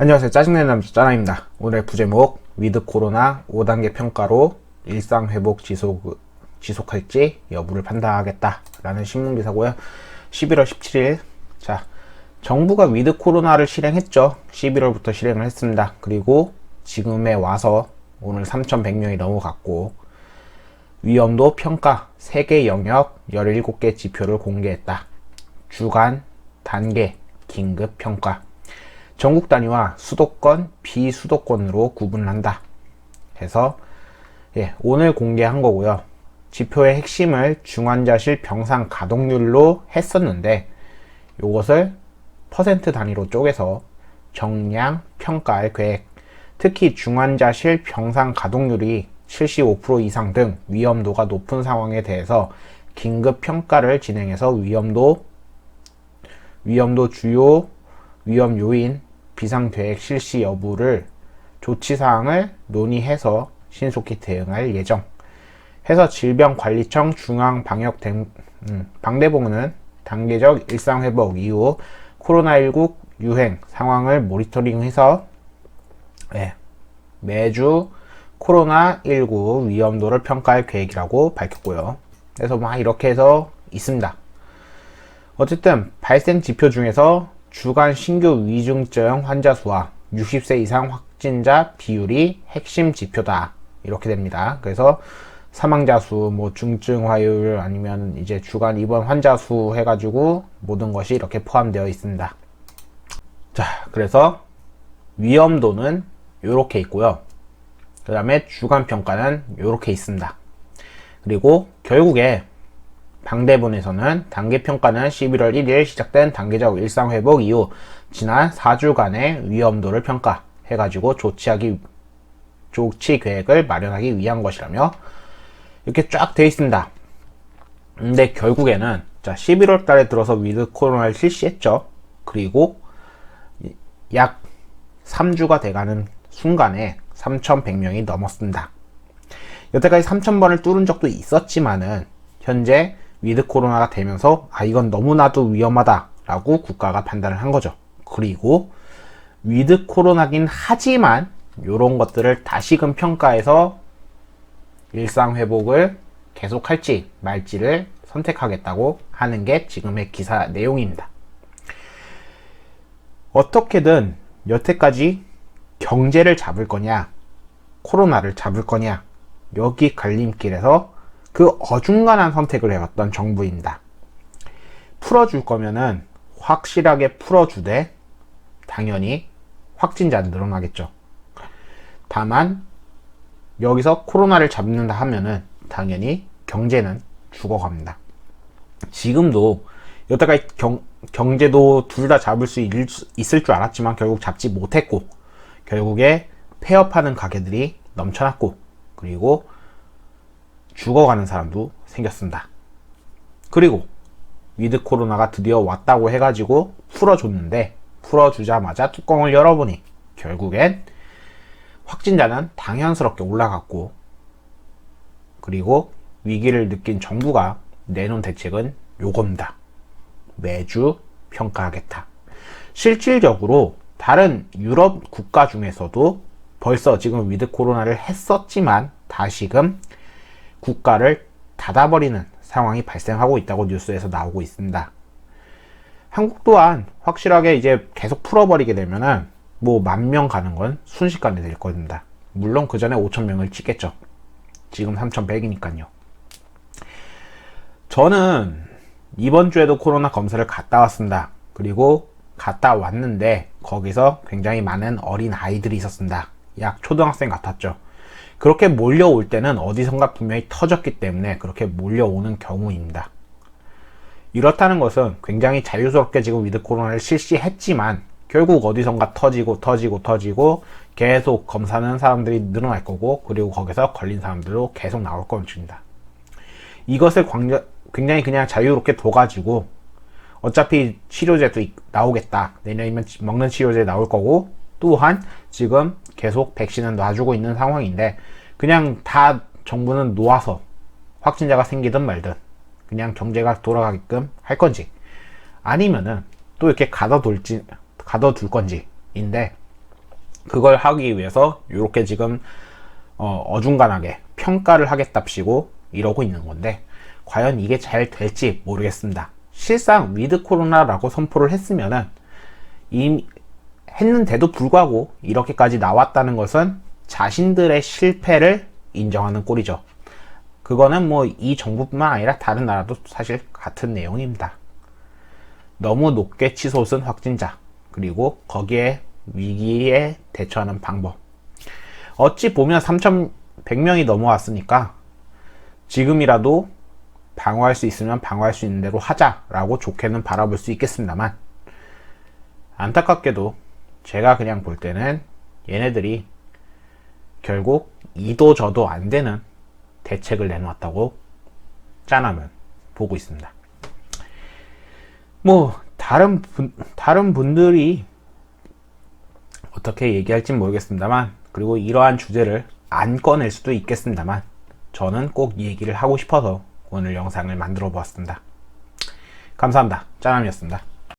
안녕하세요. 짜증내는 남자 짜나입니다. 오늘 부제목 위드 코로나 5단계 평가로 일상회복 지속할지 여부를 판단하겠다 라는 신문기사고요. 11월 17일 자 정부가 위드 코로나를 실행했죠. 11월부터 실행을 했습니다. 그리고 지금에 와서 오늘 3,100명이 넘어갔고 위험도 평가 3개 영역 17개 지표를 공개했다. 주간, 단계, 긴급 평가 전국 단위와 수도권, 비수도권으로 구분한다 해서 오늘 공개한 거고요. 지표의 핵심을 중환자실 병상 가동률로 했었는데 이것을 퍼센트 단위로 쪼개서 정량 평가할 계획, 특히 중환자실 병상 가동률이 75% 이상 등 위험도가 높은 상황에 대해서 긴급 평가를 진행해서 위험도 주요 위험 요인 비상계획 실시 여부를 조치사항을 논의해서 신속히 대응할 예정 해서 질병관리청 중앙방역방대본은 단계적 일상회복 이후 코로나19 유행 상황을 모니터링해서 매주 코로나19 위험도를 평가할 계획이라고 밝혔고요. 그래서 이렇게 해서 있습니다. 어쨌든 발생 지표 중에서 주간 신규 위중증 환자 수와 60세 이상 확진자 비율이 핵심 지표다 이렇게 됩니다. 그래서 사망자 수, 중증 화율 아니면 이제 주간 입원 환자 수 해가지고 모든 것이 이렇게 포함되어 있습니다. 자, 그래서 위험도는 이렇게 있고요. 그 다음에 주간 평가는 이렇게 있습니다. 그리고 결국에 방대본에서는 단계 평가는 11월 1일 시작된 단계적 일상회복 이후 지난 4주간의 위험도를 평가해가지고 조치 계획을 마련하기 위한 것이라며 이렇게 쫙 되어 있습니다. 근데 결국에는 11월 달에 들어서 위드 코로나를 실시했죠. 그리고 약 3주가 돼가는 순간에 3,100명이 넘었습니다. 여태까지 3,000번을 뚫은 적도 있었지만은 현재 위드 코로나가 되면서 이건 너무나도 위험하다 라고 국가가 판단을 한 거죠. 그리고 위드 코로나긴 하지만 이런 것들을 다시금 평가해서 일상회복을 계속할지 말지를 선택하겠다고 하는 게 지금의 기사 내용입니다. 어떻게든 여태까지 경제를 잡을 거냐 코로나를 잡을 거냐 여기 갈림길에서 그 어중간한 선택을 해왔던 정부입니다. 풀어줄 거면은 확실하게 풀어주되 당연히 확진자는 늘어나겠죠. 다만 여기서 코로나를 잡는다 하면은 당연히 경제는 죽어갑니다. 지금도 여태까지 경제도 둘 다 잡을 수 있을 줄 알았지만 결국 잡지 못했고 결국에 폐업하는 가게들이 넘쳐났고 그리고 죽어가는 사람도 생겼습니다. 그리고 위드 코로나가 드디어 왔다고 해가지고 풀어줬는데 풀어주자마자 뚜껑을 열어보니 결국엔 확진자는 당연스럽게 올라갔고 그리고 위기를 느낀 정부가 내놓은 대책은 요겁니다. 매주 평가하겠다. 실질적으로 다른 유럽 국가 중에서도 벌써 지금 위드 코로나를 했었지만 다시금 국가를 닫아버리는 상황이 발생하고 있다고 뉴스에서 나오고 있습니다. 한국 또한 확실하게 이제 계속 풀어버리게 되면은 10,000명 가는 건 순식간에 될 겁니다. 물론 그 전에 5,000명을 찍겠죠. 지금 3,100이니까요. 저는 이번 주에도 코로나 검사를 갔다 왔습니다. 그리고 갔다 왔는데 거기서 굉장히 많은 어린 아이들이 있었습니다. 약 초등학생 같았죠. 그렇게 몰려올 때는 어디선가 분명히 터졌기 때문에 그렇게 몰려오는 경우입니다. 이렇다는 것은 굉장히 자유스럽게 지금 위드 코로나를 실시했지만 결국 어디선가 터지고 계속 검사하는 사람들이 늘어날 거고 그리고 거기서 걸린 사람들도 계속 나올 것입니다. 이것을 굉장히 그냥 자유롭게 둬가지고 어차피 치료제도 나오겠다. 내년이면 먹는 치료제 나올 거고 또한 지금 계속 백신은 놔주고 있는 상황인데 그냥 다 정부는 놓아서 확진자가 생기든 말든 그냥 경제가 돌아가게끔 할 건지 아니면은 또 이렇게 가둬둘 건지인데 그걸 하기 위해서 이렇게 지금 어중간하게 평가를 하겠답시고 이러고 있는 건데, 과연 이게 잘 될지 모르겠습니다. 실상 위드 코로나라고 선포를 했으면은 이미 했는데도 불구하고 이렇게까지 나왔다는 것은 자신들의 실패를 인정하는 꼴이죠. 그거는 뭐 이 정부뿐만 아니라 다른 나라도 사실 같은 내용입니다. 너무 높게 치솟은 확진자, 그리고 거기에 위기에 대처하는 방법. 어찌 보면 3,100명이 넘어왔으니까 지금이라도 방어할 수 있으면 방어할 수 있는 대로 하자라고 좋게는 바라볼 수 있겠습니다만, 안타깝게도 제가 그냥 볼 때는 얘네들이 결국 이도 저도 안 되는 대책을 내놓았다고 짠하면 보고 있습니다. 뭐 다른 분들이 어떻게 얘기할진 모르겠습니다만, 그리고 이러한 주제를 안 꺼낼 수도 있겠습니다만, 저는 꼭 얘기를 하고 싶어서 오늘 영상을 만들어 보았습니다. 감사합니다. 짠함이었습니다.